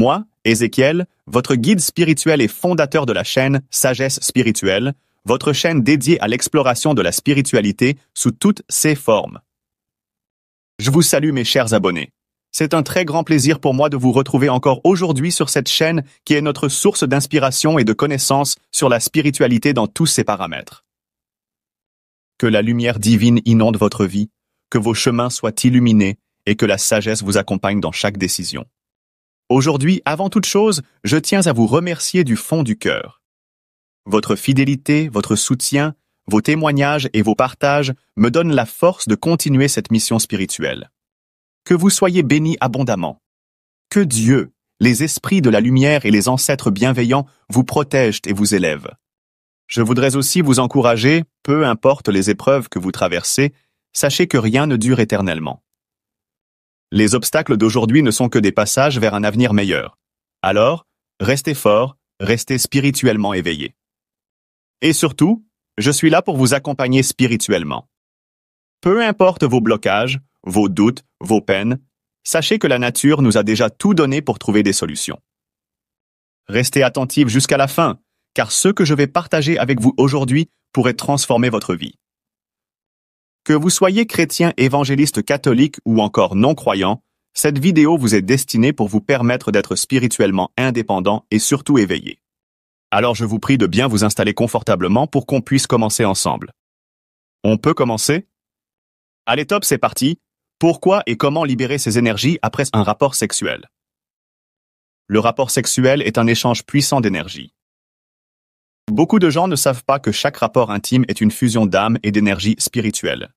Moi, Ézéchiel, votre guide spirituel et fondateur de la chaîne Sagesse Spirituelle, votre chaîne dédiée à l'exploration de la spiritualité sous toutes ses formes. Je vous salue mes chers abonnés. C'est un très grand plaisir pour moi de vous retrouver encore aujourd'hui sur cette chaîne qui est notre source d'inspiration et de connaissances sur la spiritualité dans tous ses paramètres. Que la lumière divine inonde votre vie, que vos chemins soient illuminés et que la sagesse vous accompagne dans chaque décision. Aujourd'hui, avant toute chose, je tiens à vous remercier du fond du cœur. Votre fidélité, votre soutien, vos témoignages et vos partages me donnent la force de continuer cette mission spirituelle. Que vous soyez bénis abondamment. Que Dieu, les esprits de la lumière et les ancêtres bienveillants vous protègent et vous élèvent. Je voudrais aussi vous encourager, peu importe les épreuves que vous traversez, sachez que rien ne dure éternellement. Les obstacles d'aujourd'hui ne sont que des passages vers un avenir meilleur. Alors, restez forts, restez spirituellement éveillés. Et surtout, je suis là pour vous accompagner spirituellement. Peu importe vos blocages, vos doutes, vos peines, sachez que la nature nous a déjà tout donné pour trouver des solutions. Restez attentifs jusqu'à la fin, car ce que je vais partager avec vous aujourd'hui pourrait transformer votre vie. Que vous soyez chrétien, évangéliste, catholique ou encore non-croyant, cette vidéo vous est destinée pour vous permettre d'être spirituellement indépendant et surtout éveillé. Alors je vous prie de bien vous installer confortablement pour qu'on puisse commencer ensemble. On peut commencer? Allez top, c'est parti! Pourquoi et comment libérer ses énergies après un rapport sexuel? Le rapport sexuel est un échange puissant d'énergie. Beaucoup de gens ne savent pas que chaque rapport intime est une fusion d'âme et d'énergie spirituelle.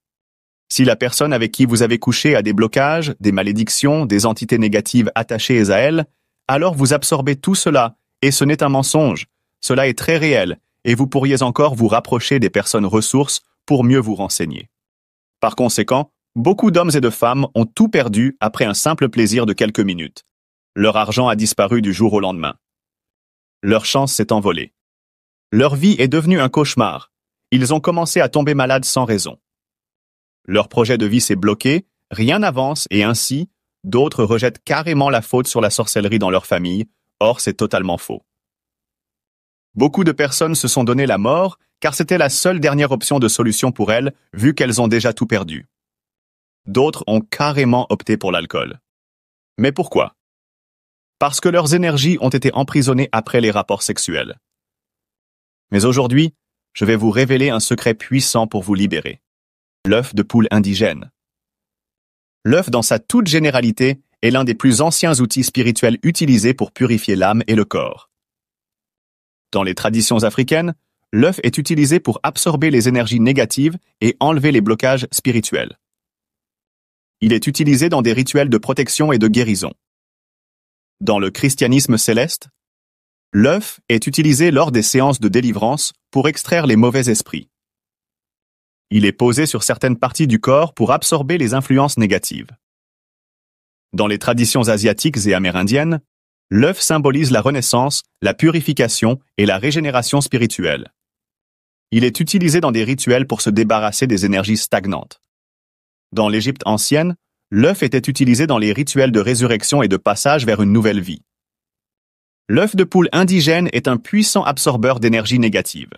Si la personne avec qui vous avez couché a des blocages, des malédictions, des entités négatives attachées à elle, alors vous absorbez tout cela, et ce n'est un mensonge. Cela est très réel, et vous pourriez encore vous rapprocher des personnes ressources pour mieux vous renseigner. Par conséquent, beaucoup d'hommes et de femmes ont tout perdu après un simple plaisir de quelques minutes. Leur argent a disparu du jour au lendemain. Leur chance s'est envolée. Leur vie est devenue un cauchemar. Ils ont commencé à tomber malades sans raison. Leur projet de vie s'est bloqué, rien n'avance et ainsi, d'autres rejettent carrément la faute sur la sorcellerie dans leur famille. Or, c'est totalement faux. Beaucoup de personnes se sont donné la mort car c'était la seule dernière option de solution pour elles vu qu'elles ont déjà tout perdu. D'autres ont carrément opté pour l'alcool. Mais pourquoi? Parce que leurs énergies ont été emprisonnées après les rapports sexuels. Mais aujourd'hui, je vais vous révéler un secret puissant pour vous libérer. L'œuf de poule indigène. L'œuf, dans sa toute généralité, est l'un des plus anciens outils spirituels utilisés pour purifier l'âme et le corps. Dans les traditions africaines, l'œuf est utilisé pour absorber les énergies négatives et enlever les blocages spirituels. Il est utilisé dans des rituels de protection et de guérison. Dans le christianisme céleste, l'œuf est utilisé lors des séances de délivrance pour extraire les mauvais esprits. Il est posé sur certaines parties du corps pour absorber les influences négatives. Dans les traditions asiatiques et amérindiennes, l'œuf symbolise la renaissance, la purification et la régénération spirituelle. Il est utilisé dans des rituels pour se débarrasser des énergies stagnantes. Dans l'Égypte ancienne, l'œuf était utilisé dans les rituels de résurrection et de passage vers une nouvelle vie. L'œuf de poule indigène est un puissant absorbeur d'énergie négative.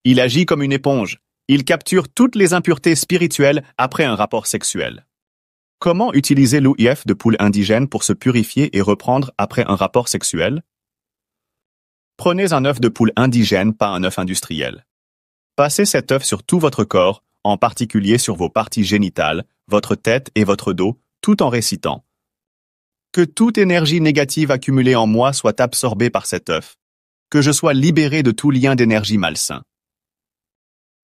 Il agit comme une éponge. Il capture toutes les impuretés spirituelles après un rapport sexuel. Comment utiliser l'œuf de poule indigène pour se purifier et reprendre après un rapport sexuel? Prenez un œuf de poule indigène, pas un œuf industriel. Passez cet œuf sur tout votre corps, en particulier sur vos parties génitales, votre tête et votre dos, tout en récitant. Que toute énergie négative accumulée en moi soit absorbée par cet œuf. Que je sois libéré de tout lien d'énergie malsain.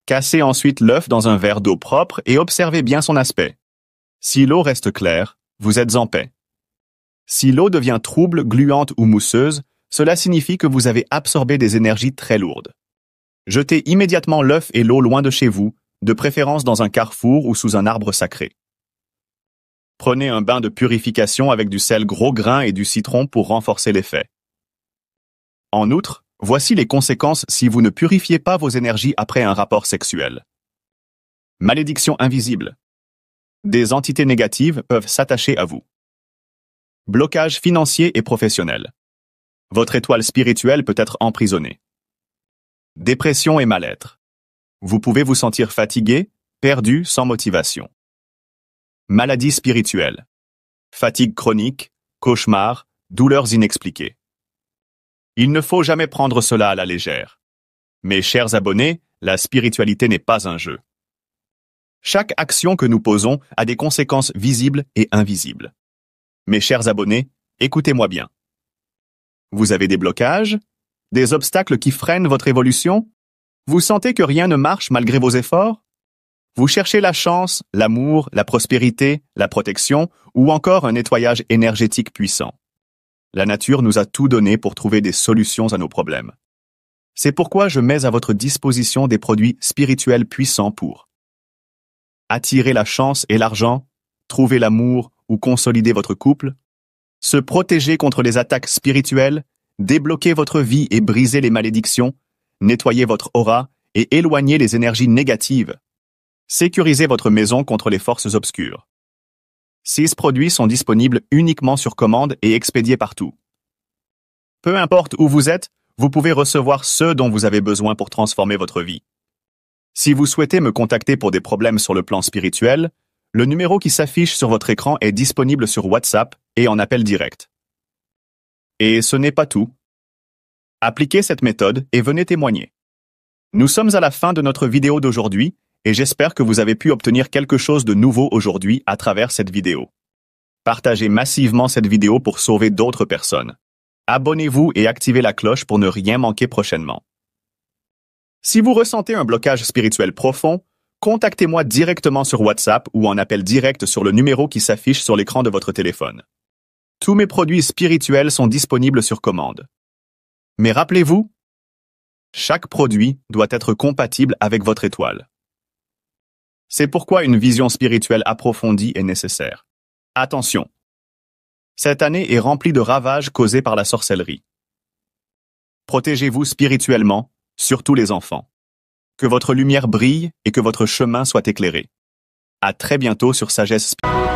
Cassez ensuite l'œuf dans un verre d'eau propre et observez bien son aspect. Si l'eau reste claire, vous êtes en paix. Si l'eau devient trouble, gluante ou mousseuse, cela signifie que vous avez absorbé des énergies très lourdes. Jetez immédiatement l'œuf et l'eau loin de chez vous, de préférence dans un carrefour ou sous un arbre sacré. Prenez un bain de purification avec du sel gros grain et du citron pour renforcer l'effet. En outre, voici les conséquences si vous ne purifiez pas vos énergies après un rapport sexuel. Malédiction invisible. Des entités négatives peuvent s'attacher à vous. Blocage financier et professionnel. Votre étoile spirituelle peut être emprisonnée. Dépression et mal-être. Vous pouvez vous sentir fatigué, perdu, sans motivation. Maladie spirituelle. Fatigue chronique, cauchemars, douleurs inexpliquées. Il ne faut jamais prendre cela à la légère. Mes chers abonnés, la spiritualité n'est pas un jeu. Chaque action que nous posons a des conséquences visibles et invisibles. Mes chers abonnés, écoutez-moi bien. Vous avez des blocages, des obstacles qui freinent votre évolution? Vous sentez que rien ne marche malgré vos efforts? Vous cherchez la chance, l'amour, la prospérité, la protection ou encore un nettoyage énergétique puissant. La nature nous a tout donné pour trouver des solutions à nos problèmes. C'est pourquoi je mets à votre disposition des produits spirituels puissants pour attirer la chance et l'argent, trouver l'amour ou consolider votre couple, se protéger contre les attaques spirituelles, débloquer votre vie et briser les malédictions, nettoyer votre aura et éloigner les énergies négatives, sécuriser votre maison contre les forces obscures. 6 produits sont disponibles uniquement sur commande et expédiés partout. Peu importe où vous êtes, vous pouvez recevoir ce dont vous avez besoin pour transformer votre vie. Si vous souhaitez me contacter pour des problèmes sur le plan spirituel, le numéro qui s'affiche sur votre écran est disponible sur WhatsApp et en appel direct. Et ce n'est pas tout. Appliquez cette méthode et venez témoigner. Nous sommes à la fin de notre vidéo d'aujourd'hui et j'espère que vous avez pu obtenir quelque chose de nouveau aujourd'hui à travers cette vidéo. Partagez massivement cette vidéo pour sauver d'autres personnes. Abonnez-vous et activez la cloche pour ne rien manquer prochainement. Si vous ressentez un blocage spirituel profond, contactez-moi directement sur WhatsApp ou en appel direct sur le numéro qui s'affiche sur l'écran de votre téléphone. Tous mes produits spirituels sont disponibles sur commande. Mais rappelez-vous, chaque produit doit être compatible avec votre étoile. C'est pourquoi une vision spirituelle approfondie est nécessaire. Attention! Cette année est remplie de ravages causés par la sorcellerie. Protégez-vous spirituellement, surtout les enfants. Que votre lumière brille et que votre chemin soit éclairé. À très bientôt sur Sagesse Spirituelle.